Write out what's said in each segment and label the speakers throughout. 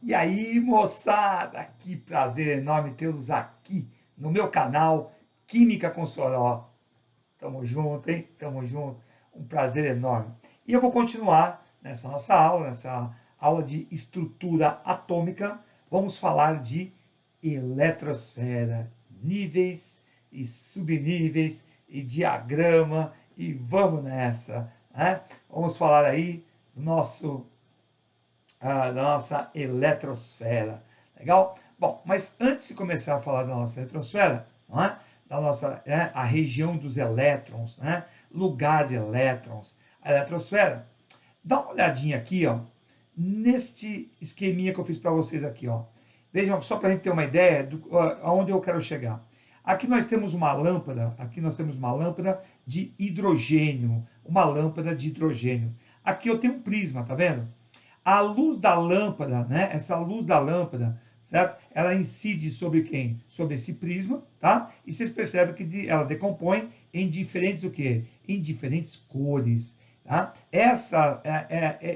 Speaker 1: E aí, moçada, que prazer enorme tê-los aqui no meu canal Química com Soró. Tamo junto, hein? Tamo junto. Um prazer enorme. E eu vou continuar nessa aula de estrutura atômica. Vamos falar de eletrosfera, níveis e subníveis e diagrama. E vamos nessa, né? Vamos falar aí do da nossa eletrosfera. Legal? Bom, mas antes de começar a falar da nossa eletrosfera, não é? Da nossa, a região dos elétrons, né? Lugar de elétrons, a eletrosfera, dá uma olhadinha aqui, ó, neste esqueminha que eu fiz para vocês aqui, ó. Vejam, só para a gente ter uma ideia de aonde eu quero chegar. Aqui nós temos uma lâmpada, de hidrogênio, uma lâmpada de hidrogênio. Aqui eu tenho um prisma, tá vendo? A luz da lâmpada, né? Essa luz da lâmpada, certo? Ela incide sobre quem? Sobre esse prisma, tá? E vocês percebem que ela decompõe em diferentes o quê? Em diferentes cores, tá?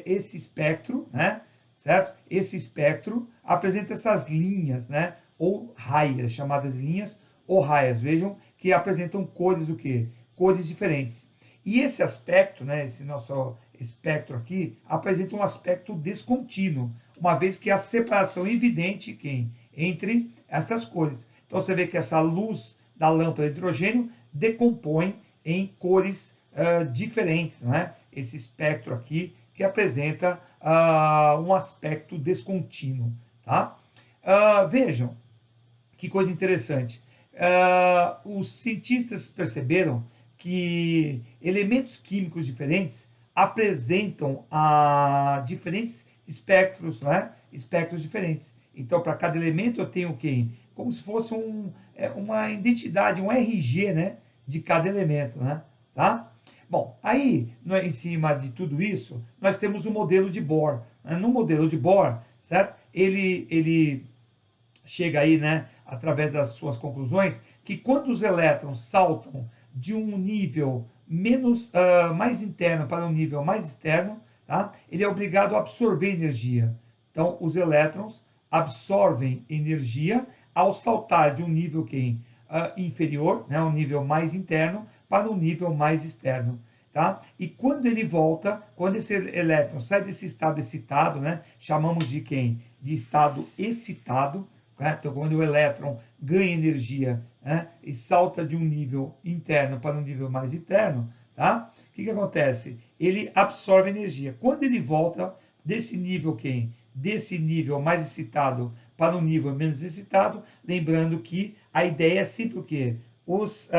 Speaker 1: Esse espectro, né? Certo? Esse espectro apresenta essas linhas, né? Ou raias, chamadas linhas ou raias. Vejam que apresentam cores o quê? Cores diferentes. E esse aspecto, né, esse nosso espectro aqui, apresenta um aspecto descontínuo, uma vez que há separação evidente entre essas cores. Então você vê que essa luz da lâmpada de hidrogênio decompõe em cores diferentes, né? Esse espectro aqui que apresenta um aspecto descontínuo, tá? Vejam que coisa interessante. Os cientistas perceberam que elementos químicos diferentes apresentam diferentes espectros, né? Espectros diferentes. Então, para cada elemento eu tenho quem? Como se fosse uma identidade, um RG, né? De cada elemento, né? Tá? Bom, aí, em cima de tudo isso, nós temos o modelo de Bohr. No modelo de Bohr, certo? Ele chega aí, né, através das suas conclusões, que quando os elétrons saltam de um nível mais interno para um nível mais externo, tá? Ele é obrigado a absorver energia. Então, os elétrons absorvem energia ao saltar de um nível inferior, né, um nível mais interno, para um nível mais externo. Tá? E quando ele volta, quando esse elétron sai desse estado excitado, né, chamamos de quem? De estado excitado. Então, quando o elétron ganha energia, né, e salta de um nível interno para um nível mais interno, tá? O que acontece? Ele absorve energia. Quando ele volta desse nível Desse nível mais excitado para um nível menos excitado, lembrando que a ideia é sempre o quê? Os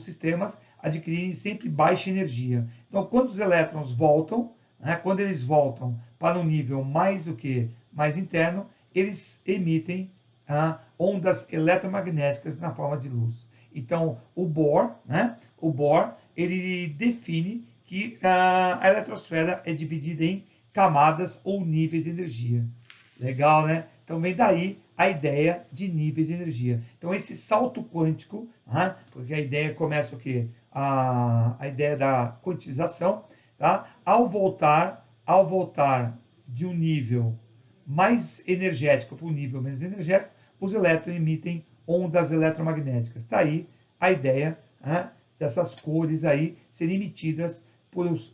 Speaker 1: sistemas adquirirem sempre baixa energia. Então, quando os elétrons voltam, né, quando eles voltam para um nível mais mais interno, eles emitem ondas eletromagnéticas na forma de luz. Então, o Bohr, né, ele define que a eletrosfera é dividida em camadas ou níveis de energia. Legal, né? Então vem daí a ideia de níveis de energia. Então esse salto quântico, porque a ideia começa o quê? A ideia da quantização, tá? Ao voltar de um nível mais energético para um nível menos energético, os elétrons emitem ondas eletromagnéticas. Está aí a ideia dessas cores aí serem emitidas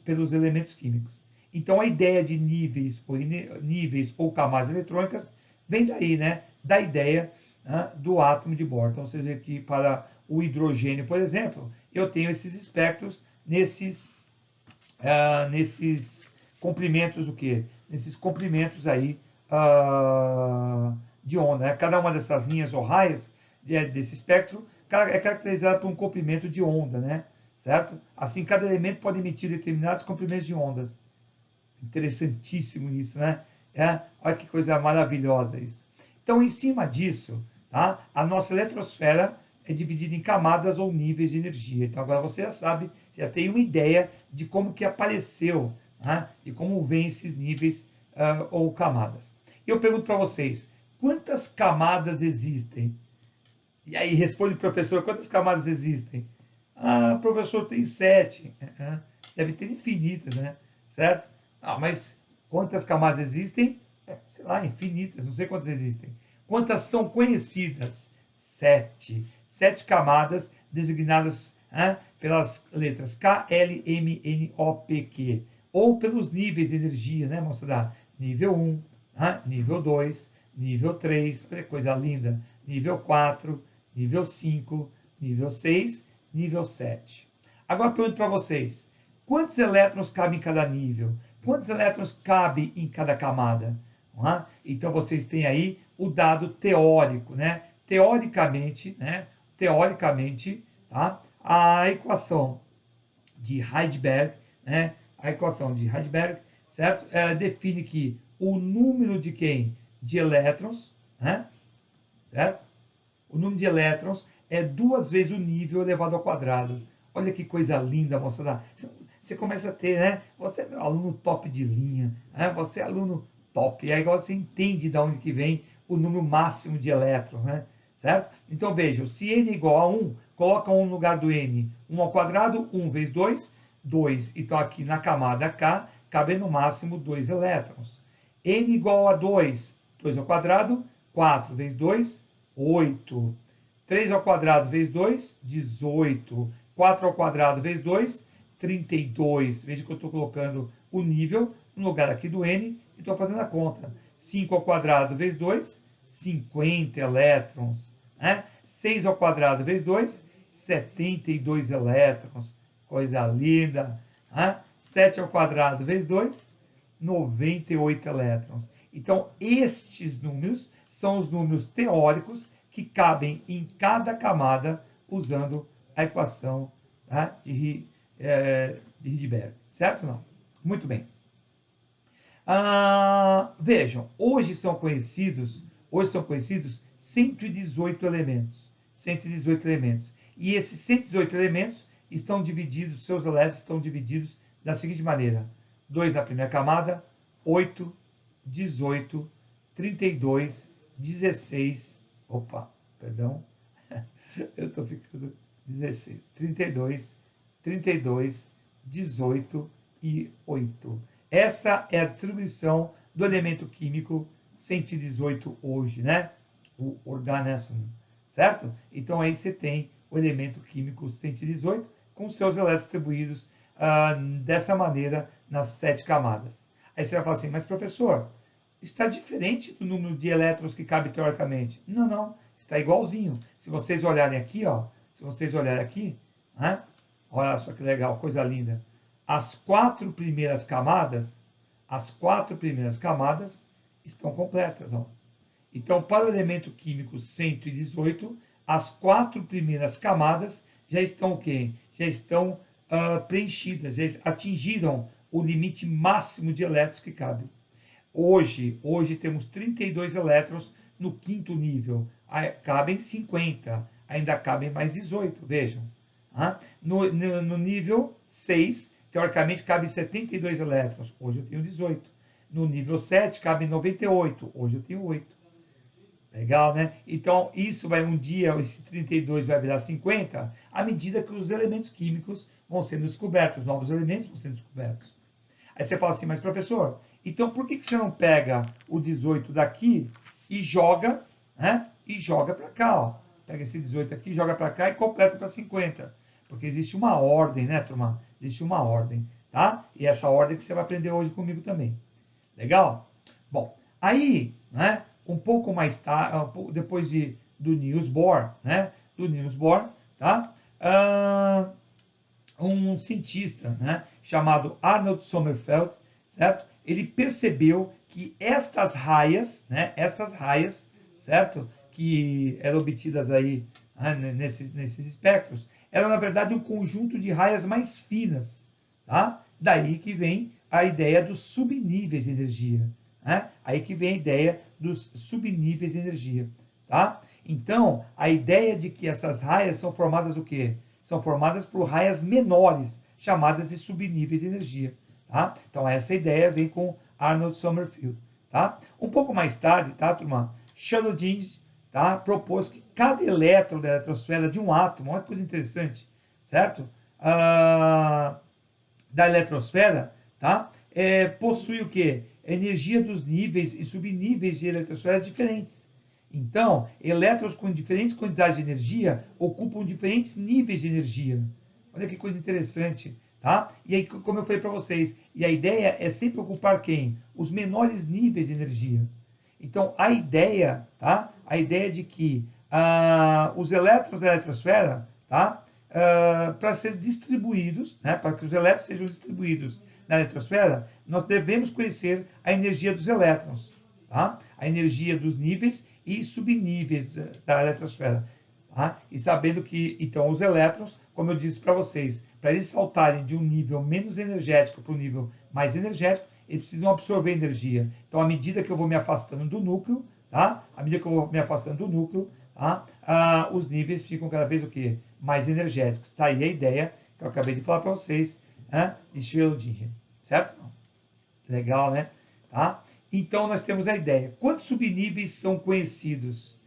Speaker 1: pelos elementos químicos. Então a ideia de níveis ou camadas eletrônicas vem daí, né? Da ideia do átomo de Bohr. Então você vê que para o hidrogênio, por exemplo, eu tenho esses espectros nesses comprimentos Nesses comprimentos aí de onda. Né? Cada uma dessas linhas ou raias desse espectro é caracterizada por um comprimento de onda, né? Certo? Assim, cada elemento pode emitir determinados comprimentos de ondas. Interessantíssimo isso, né? Olha que coisa maravilhosa isso. Então, em cima disso, tá? A nossa eletrosfera é dividida em camadas ou níveis de energia. Então, agora você já sabe, você já tem uma ideia de como que apareceu, e como vem esses níveis ou camadas. E eu pergunto para vocês, quantas camadas existem? E aí, responde o professor, quantas camadas existem? Professor, tem 7. Deve ter infinitas, né? Certo? Mas quantas camadas existem? sei lá, infinitas, não sei quantas existem. Quantas são conhecidas? 7. 7 camadas designadas pelas letras K, L, M, N, O, P, Q. Ou pelos níveis de energia, né, moçada? Nível 1, nível 2, nível 3, olha que coisa linda. Nível 4, nível 5, nível 6, nível 7. Agora eu pergunto para vocês, quantos elétrons cabem em cada nível? Quantos elétrons cabem em cada camada? Então vocês têm aí o dado teórico, né? Teoricamente, tá? A equação de Heisenberg, né? A equação de Heisenberg, certo? Define que o número de quem? De elétrons, né? Certo? O número de elétrons é 2 vezes o nível elevado ao quadrado. Olha que coisa linda, moçada. Você começa a ter, né? Você é meu aluno top de linha, né? Você é aluno top. E aí você entende de onde que vem o número máximo de elétrons, né? Certo? Então vejam, se n é igual a 1, coloca 1 no lugar do n. 1 ao quadrado, 1 vezes 2, 2. Então aqui na camada K, cabe no máximo 2 elétrons. N igual a 2, 2 ao quadrado, 4 vezes 2, 8. 3 ao quadrado vezes 2, 18. 4 ao quadrado vezes 2, 32. Veja que eu estou colocando o nível no lugar aqui do n e estou fazendo a conta. 5 ao quadrado vezes 2, 50 elétrons. 6 ao quadrado vezes 2, 72 elétrons. Coisa linda. 7 ao quadrado vezes 2, 98 elétrons. Então, estes números são os números teóricos que cabem em cada camada usando a equação de Rydberg. Certo ou não? Muito bem. Vejam, hoje são conhecidos 118 elementos. 118 elementos. E esses 118 elementos estão divididos, seus elétrons estão divididos da seguinte maneira: 2 na primeira camada, 8, 18, 32, 16, eu estou ficando 16, 32, 18 e 8. Essa é a distribuição do elemento químico 118 hoje, né? O organesson, certo? Então aí você tem o elemento químico 118 com seus elétrons distribuídos dessa maneira nas 7 camadas. Aí você vai falar assim, mas professor, está diferente do número de elétrons que cabe teoricamente? Não, não, está igualzinho. Se vocês olharem aqui, olha só que legal, coisa linda. As 4 primeiras camadas estão completas, ó. Então, para o elemento químico 118, as 4 primeiras camadas já estão o quê? Já estão preenchidas, já atingiram o limite máximo de elétrons que cabe. Hoje temos 32 elétrons no 5º nível. Cabem 50, ainda cabem mais 18, vejam. No nível 6, teoricamente, cabem 72 elétrons. Hoje eu tenho 18. No nível 7, cabem 98. Hoje eu tenho 8. Legal, né? Então, isso vai um dia, esse 32 vai virar 50, à medida que os elementos químicos vão sendo descobertos, os novos elementos vão sendo descobertos. Aí você fala assim, mas professor, então por que você não pega o 18 daqui e joga, E joga para cá, ó. Pega esse 18 aqui, joga para cá e completa para 50. Porque existe uma ordem, né, turma? Existe uma ordem, tá? E essa ordem que você vai aprender hoje comigo também. Legal? Bom, aí, né, um pouco mais tarde, depois do Niels Bohr, né? Do Niels Bohr, tá? Um cientista, né, chamado Arnold Sommerfeld, certo? Ele percebeu que estas raias, certo? Que eram obtidas aí nesses espectros, eram na verdade um conjunto de raias mais finas, tá? Daí que vem a ideia dos subníveis de energia, né? Aí que vem a ideia dos subníveis de energia, tá? Então, a ideia de que essas raias são formadas do quê? São formadas por raias menores, chamadas de subníveis de energia, tá? Então, essa ideia vem com Arnold Sommerfeld, tá? Um pouco mais tarde, tá, turma? Chalodin, tá, propôs que cada elétron da eletrosfera de um átomo, olha que coisa interessante, certo? Da eletrosfera, tá? Possui o quê? a energia dos níveis e subníveis de eletrosfera diferentes. Então, elétrons com diferentes quantidades de energia ocupam diferentes níveis de energia. Olha que coisa interessante, tá? E aí, como eu falei para vocês, e a ideia é sempre ocupar quem? Os menores níveis de energia. Então, a ideia, tá? A ideia de que os elétrons da eletrosfera, tá? Para ser distribuídos, né? Para que os elétrons sejam distribuídos na eletrosfera, nós devemos conhecer a energia dos elétrons, tá? A energia dos níveis e subníveis da eletrosfera. Tá? E sabendo que, então, os elétrons, como eu disse para vocês, para eles saltarem de um nível menos energético para um nível mais energético, eles precisam absorver energia. Então, à medida que eu vou me afastando do núcleo, tá? À medida que eu vou me afastando do núcleo, tá? Os níveis ficam cada vez o quê? Mais energéticos. Tá aí a ideia que eu acabei de falar para vocês, de Schrödinger, certo? Legal, né? Tá? Então, nós temos a ideia. Quantos subníveis são conhecidos?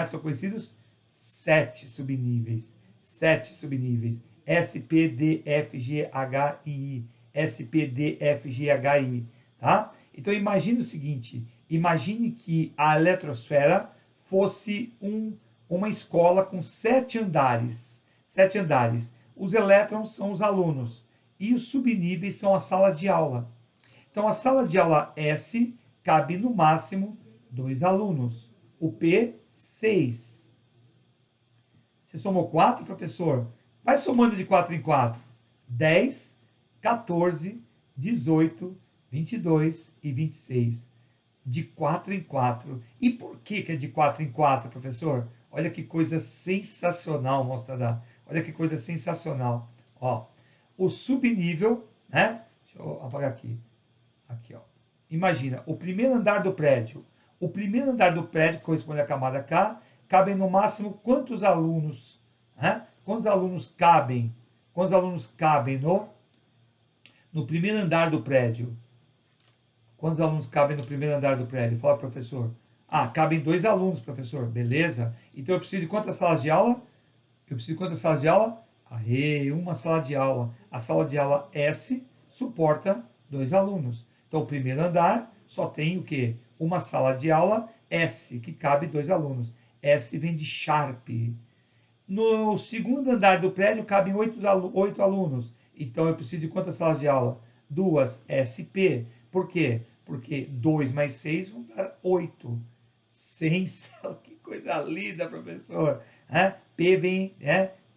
Speaker 1: São conhecidos 7 subníveis. 7 subníveis. S, P, D, F, G, H, I. S, P, D, F, G, H, I. Tá? Então, imagine o seguinte. Imagine que a eletrosfera fosse uma escola com 7 andares. 7 andares. Os elétrons são os alunos. E os subníveis são as salas de aula. Então, a sala de aula S cabe no máximo 2 alunos. O P, 6. Você somou 4, professor? Vai somando de 4 em 4. 10, 14, 18, 22 e 26. De 4 em 4. E por que é de 4 em 4, professor? Olha que coisa sensacional, moçada. Olha que coisa sensacional. Ó, o subnível, né? Deixa eu apagar aqui. Aqui, ó. Imagina, o primeiro andar do prédio. O primeiro andar do prédio, que corresponde à camada K, cabem no máximo quantos alunos? Quantos alunos cabem? Quantos alunos cabem no primeiro andar do prédio? Quantos alunos cabem no primeiro andar do prédio? Fala, professor. Cabem 2 alunos, professor. Beleza. Então eu preciso de quantas salas de aula? Eu preciso de quantas salas de aula? Uma sala de aula. A sala de aula S suporta 2 alunos. Então, o primeiro andar só tem o quê? Uma sala de aula S, que cabe 2 alunos. S vem de Sharp. No segundo andar do prédio cabem 8 alunos. Então, eu preciso de quantas salas de aula? 2 SP. Por quê? Porque 2 mais 6 vão dar 8. 100 salas. Que coisa linda, professor. P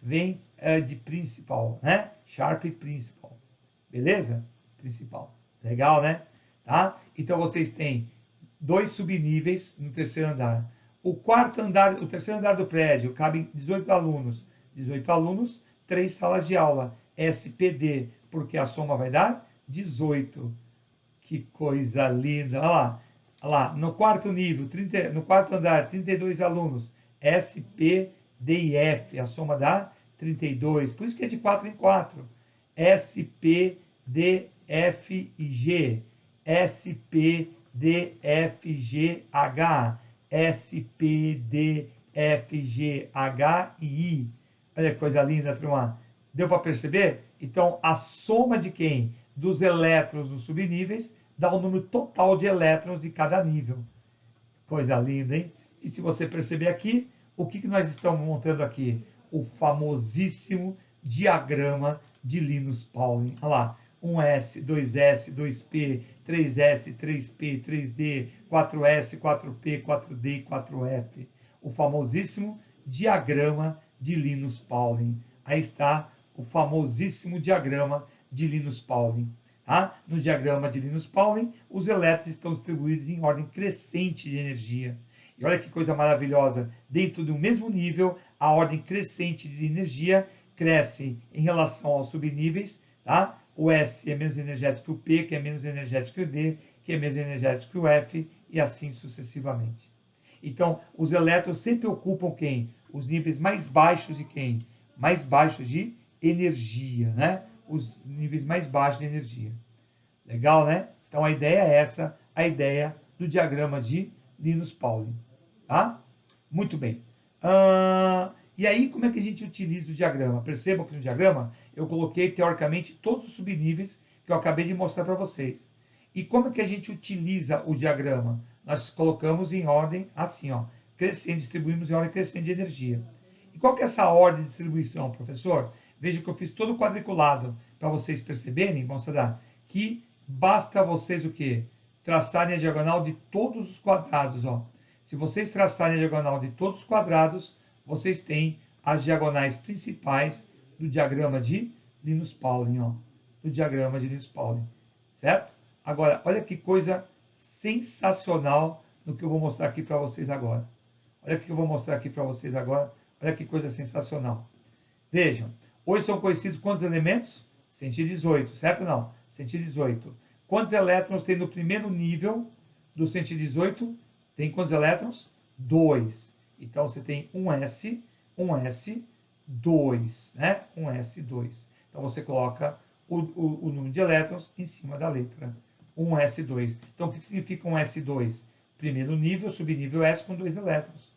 Speaker 1: vem de principal. Sharp principal. Beleza? Principal. Legal, né? Tá? Então vocês têm 2 subníveis no terceiro andar. O terceiro andar do prédio cabe 18 alunos. 18 alunos, 3 salas de aula. SPD, porque a soma vai dar 18. Que coisa linda. Olha lá. No quarto nível, no quarto andar, 32 alunos. SP, D e F, a soma dá 32. Por isso que é de 4 em 4. SP, D, F e G, S, P, D, F, G, H, S, P, D, F, G, H e I. Olha que coisa linda, turma. Deu para perceber? Então, a soma de quem? Dos elétrons dos subníveis dá o número total de elétrons de cada nível. Coisa linda, hein? E se você perceber aqui, o que nós estamos montando aqui? O famosíssimo diagrama de Linus Pauling. Olha lá. 1S, 2S, 2P, 3S, 3P, 3D, 4S, 4P, 4D e 4F. O famosíssimo diagrama de Linus Pauling. Aí está o famosíssimo diagrama de Linus Pauling. No diagrama de Linus Pauling, os elétrons estão distribuídos em ordem crescente de energia. E olha que coisa maravilhosa, dentro do mesmo nível, a ordem crescente de energia cresce em relação aos subníveis, tá? O S é menos energético que o P, que é menos energético que o D, que é menos energético que o F, e assim sucessivamente. Então, os elétrons sempre ocupam quem? Os níveis mais baixos de quem? Mais baixos de energia, né? Os níveis mais baixos de energia. Legal, né? Então, a ideia é essa, a ideia do diagrama de Linus Pauling, tá? Muito bem. E aí, como é que a gente utiliza o diagrama? Percebam que no diagrama eu coloquei, teoricamente, todos os subníveis que eu acabei de mostrar para vocês. E como é que a gente utiliza o diagrama? Nós colocamos em ordem assim, ó, crescente, distribuímos em ordem crescente de energia. E qual que é essa ordem de distribuição, professor? Veja que eu fiz todo quadriculado para vocês perceberem, mostrar que basta vocês o quê? Traçarem a diagonal de todos os quadrados, ó. Se vocês traçarem a diagonal de todos os quadrados, vocês têm as diagonais principais do diagrama de Linus Pauling, ó. Do diagrama de Linus Pauling, certo? Agora, olha que coisa sensacional no que eu vou mostrar aqui para vocês agora. Olha o que eu vou mostrar aqui para vocês agora. Olha que coisa sensacional. Vejam, hoje são conhecidos quantos elementos? 118, certo ou não? 118. Quantos elétrons tem no primeiro nível do 118? Tem quantos elétrons? 2. Então, você tem um S, 2, né? Um S2. Então, você coloca o número de elétrons em cima da letra. Um S2. Então, o que significa um S2? Primeiro nível, subnível S com 2 elétrons.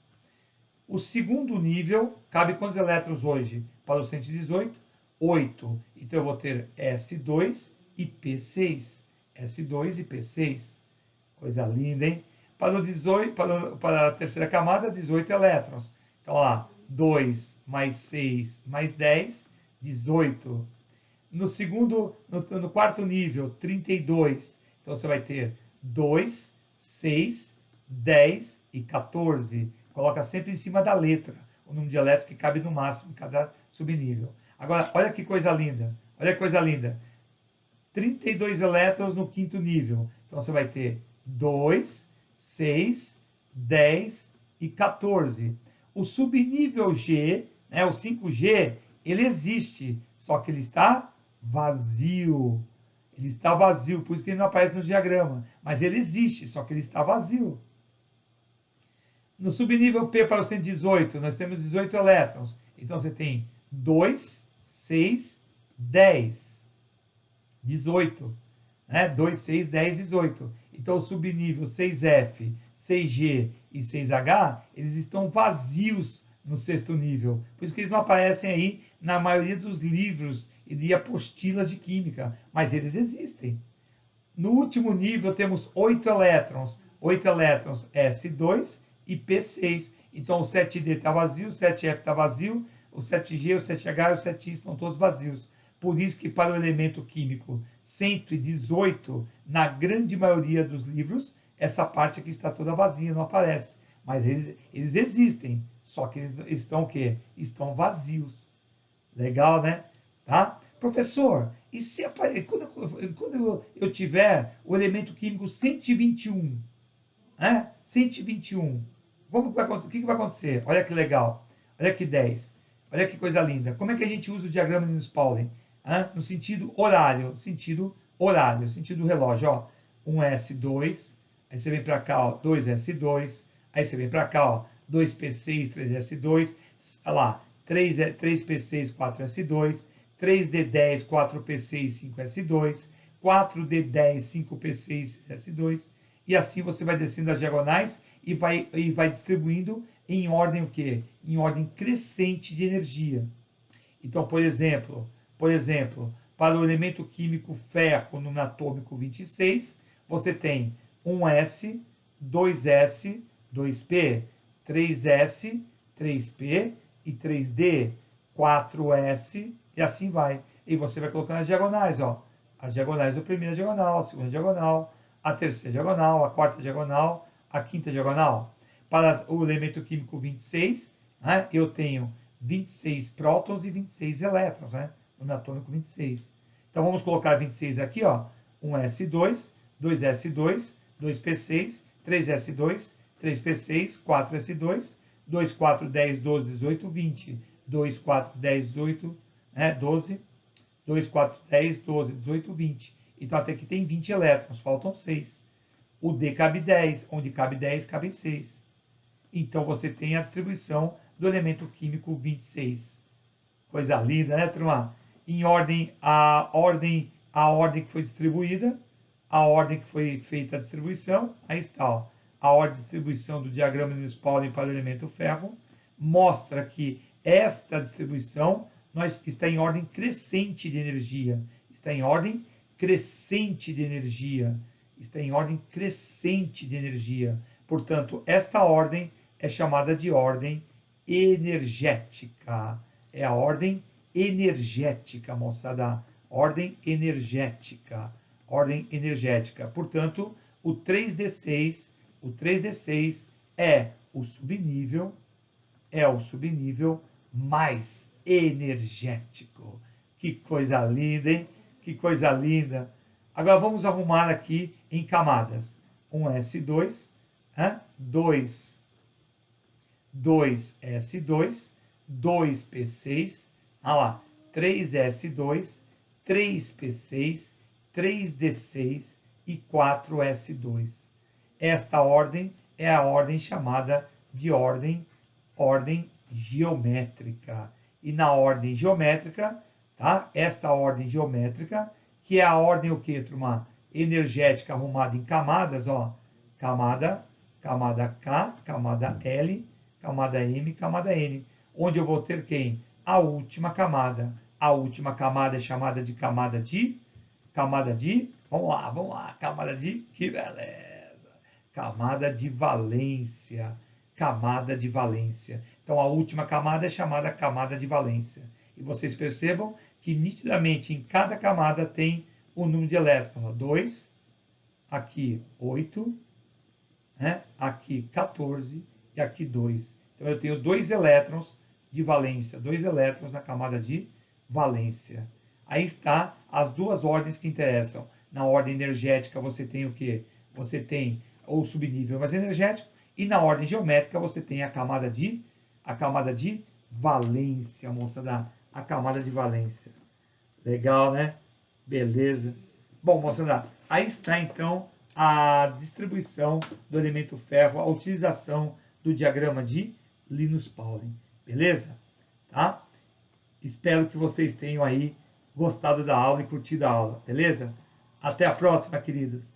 Speaker 1: O segundo nível, cabe quantos elétrons hoje para o 118? 8. Então, eu vou ter S2 e P6. S2 e P6. Coisa linda, hein? Para, o 18, para a terceira camada, 18 elétrons. Então, lá, 2 mais 6 mais 10, 18. No segundo, no quarto nível, 32. Então, você vai ter 2, 6, 10 e 14. Coloca sempre em cima da letra o número de elétrons que cabe no máximo em cada subnível. Agora, olha que coisa linda. Olha que coisa linda. 32 elétrons no quinto nível. Então, você vai ter 2, 6, 10 e 14. O subnível G, né, o 5G, ele existe, só que ele está vazio. Ele está vazio, por isso que ele não aparece no diagrama. Mas ele existe, só que ele está vazio. No subnível P para o 118, nós temos 18 elétrons. Então, você tem 2, 6, 10, 18. Né? 2, 6, 10, 18. Então, o subnível 6F, 6G e 6H, eles estão vazios no sexto nível. Por isso que eles não aparecem aí na maioria dos livros e de apostilas de química. Mas eles existem. No último nível, temos 8 elétrons. 8 elétrons S2 e P6. Então, o 7D está vazio, o 7F está vazio, o 7G, o 7H e o 7I estão todos vazios. Por isso que para o elemento químico 118, na grande maioria dos livros, essa parte aqui está toda vazia, não aparece. Mas eles existem, só que eles estão o quê? Estão vazios. Legal, né? Tá? Professor, e se quando eu tiver o elemento químico 121, né? 121, como que vai acontecer? O que vai acontecer? Olha que legal. Olha que 10. Olha que coisa linda. Como é que a gente usa o diagrama de Linus Pauling? No sentido horário, sentido do relógio, ó. 1S2, aí você vem para cá, ó, 2S2, aí você vem para cá, ó, 2P6, 3S2, olha lá, 3P6, 4S2, 3D10, 4P6, 5S2, 4D10, 5P6, 6S2, e assim você vai descendo as diagonais e vai distribuindo em ordem o quê? Em ordem crescente de energia. Então, por exemplo, para o elemento químico ferro, número atômico 26, você tem 1S, 2S, 2P, 3S, 3P e 3D, 4S, e assim vai. E você vai colocando as diagonais, ó. As diagonais da primeira diagonal, a segunda diagonal, a terceira diagonal, a quarta diagonal, a quinta diagonal. Para o elemento químico 26, né, eu tenho 26 prótons e 26 elétrons, né? No atômico 26. Então, vamos colocar 26 aqui, ó. 1S2, 2S2, 2P6, 3S2, 3P6, 4S2, 2, 4, 10, 12, 18, 20. 2, 4, 10, 18, 12. 2, 4, 10, 12, 18, 20. Então, até aqui tem 20 elétrons, faltam 6. O D cabe 10, onde cabe 10, cabem 6. Então, você tem a distribuição do elemento químico 26. Coisa linda, né, turma? Em ordem, a ordem que foi distribuída, a ordem que foi feita a distribuição, aí está, ó, a ordem de distribuição do diagrama de Linus Pauling para o elemento ferro, mostra que esta distribuição está em ordem crescente de energia. Está em ordem crescente de energia. está em ordem crescente de energia. Portanto, esta ordem é chamada de ordem energética. É a ordem energética, moçada. Ordem energética. Ordem energética. Portanto, o 3D6 é o subnível mais energético. Que coisa linda, hein? Que coisa linda. Agora vamos arrumar aqui em camadas. 1s2, 2s2, 2p6, olha lá, 3s2, 3p6, 3d6 e 4s2. Esta ordem é a ordem chamada de ordem geométrica. E na ordem geométrica, tá? Esta ordem geométrica, que é a ordem o quê, turma? Energética arrumada em camadas, ó. Camada K, camada L, camada M, camada N. Onde eu vou ter quem? A última camada. A última camada é chamada de camada de, vamos lá, camada de, que beleza. Camada de valência. Camada de valência. Então, a última camada é chamada camada de valência. E vocês percebam que, nitidamente, em cada camada tem o número de elétrons. 2, aqui 8, né? Aqui 14 e aqui 2. Então, eu tenho 2 elétrons de valência, 2 elétrons na camada de valência. Aí está as duas ordens que interessam. Na ordem energética, você tem o quê? Você tem o subnível mais energético. E na ordem geométrica você tem a camada de valência, moçada. A camada de valência. Legal, né? Beleza. Bom, moçada, aí está então a distribuição do elemento ferro, a utilização do diagrama de Linus Pauling. Beleza? Tá? Espero que vocês tenham aí gostado da aula e curtido a aula. Beleza? Até a próxima, queridos.